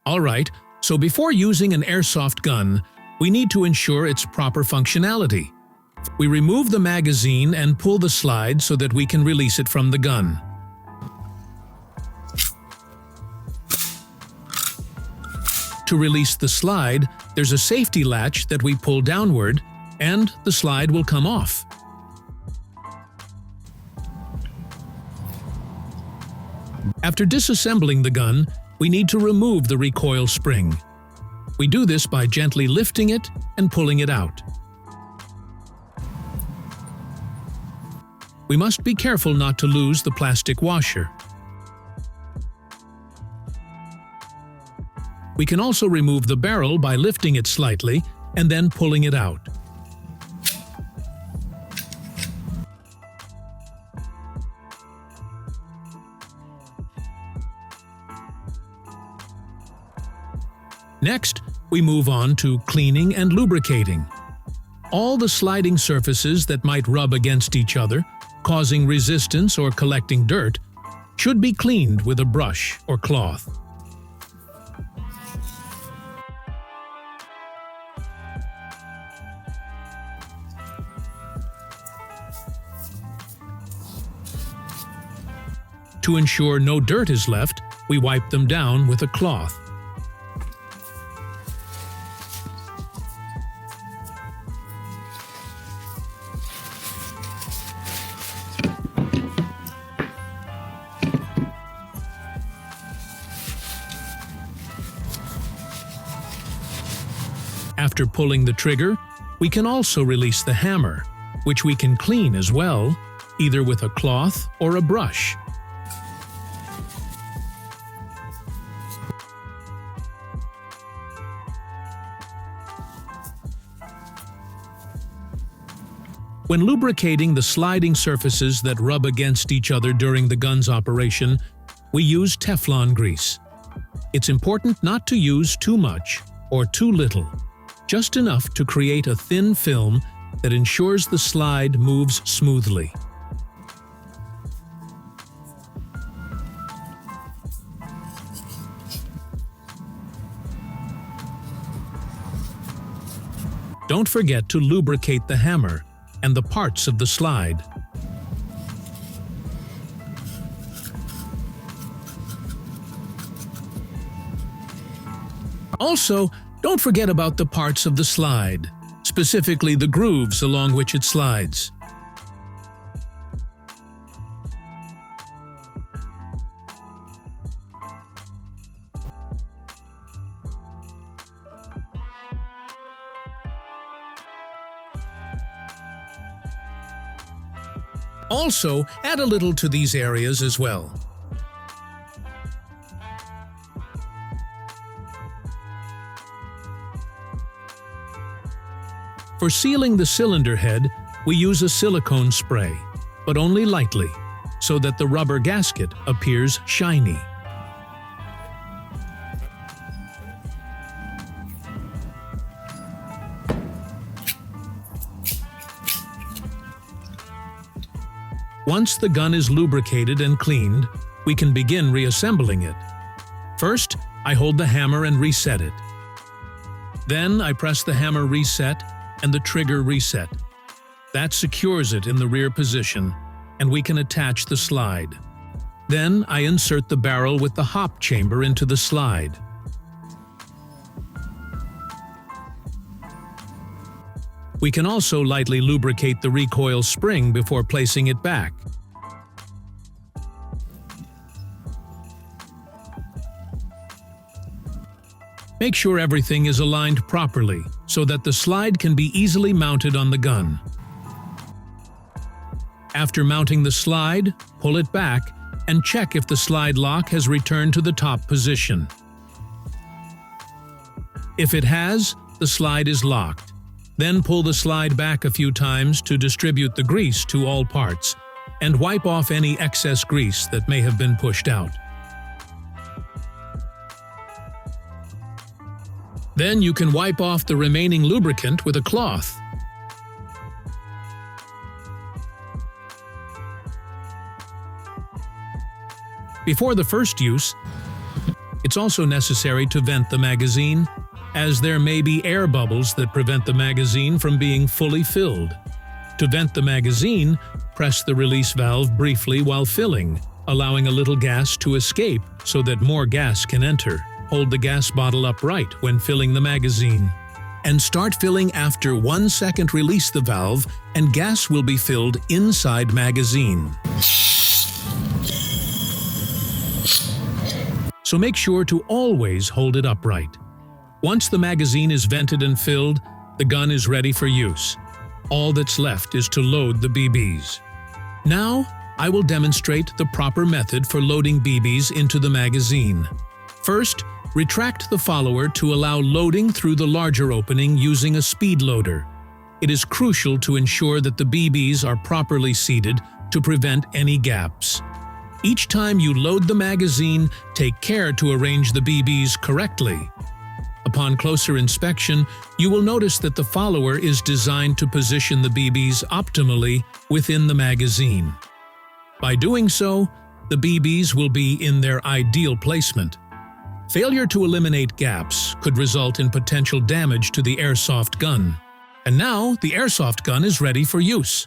Alright, so before using an airsoft gun, we need to ensure its proper functionality. We remove the magazine and pull the slide so that we can release it from the gun. To release the slide, there's a safety latch that we pull downward, and the slide will come off. After disassembling the gun, we need to remove the recoil spring. We do this by gently lifting it and pulling it out. We must be careful not to lose the plastic washer. We can also remove the barrel by lifting it slightly and then pulling it out. Next, we move on to cleaning and lubricating. All the sliding surfaces that might rub against each other, causing resistance or collecting dirt, should be cleaned with a brush or cloth. To ensure no dirt is left, we wipe them down with a cloth. After pulling the trigger, we can also release the hammer, which we can clean as well, either with a cloth or a brush. When lubricating the sliding surfaces that rub against each other during the gun's operation, we use Teflon grease. It's important not to use too much or too little, just enough to create a thin film that ensures the slide moves smoothly. Don't forget to lubricate the hammer and the parts of the slide. Also, don't forget about the parts of the slide, specifically the grooves along which it slides. Also, add a little to these areas as well. For sealing the cylinder head, we use a silicone spray, but only lightly, so that the rubber gasket appears shiny. Once the gun is lubricated and cleaned, we can begin reassembling it. First, I hold the hammer and reset it. Then I press the hammer reset and the trigger reset. That secures it in the rear position, and we can attach the slide. Then I insert the barrel with the hop chamber into the slide. We can also lightly lubricate the recoil spring before placing it back. Make sure everything is aligned properly so that the slide can be easily mounted on the gun. After mounting the slide, pull it back and check if the slide lock has returned to the top position. If it has, the slide is locked. Then pull the slide back a few times to distribute the grease to all parts, and wipe off any excess grease that may have been pushed out. Then you can wipe off the remaining lubricant with a cloth. Before the first use, It's also necessary to vent the magazine, as there may be air bubbles that prevent the magazine from being fully filled. To vent the magazine, press the release valve briefly while filling, allowing a little gas to escape so that more gas can enter. Hold the gas bottle upright when filling the magazine. And start filling after 1 second. Release the valve and gas will be filled inside magazine. So make sure to always hold it upright. Once the magazine is vented and filled, the gun is ready for use. All that's left is to load the BBs. Now, I will demonstrate the proper method for loading BBs into the magazine. First, retract the follower to allow loading through the larger opening using a speed loader. It is crucial to ensure that the BBs are properly seated to prevent any gaps. Each time you load the magazine, take care to arrange the BBs correctly. Upon closer inspection, you will notice that the follower is designed to position the BBs optimally within the magazine. By doing so, the BBs will be in their ideal placement. Failure to eliminate gaps could result in potential damage to the airsoft gun. And now, the airsoft gun is ready for use.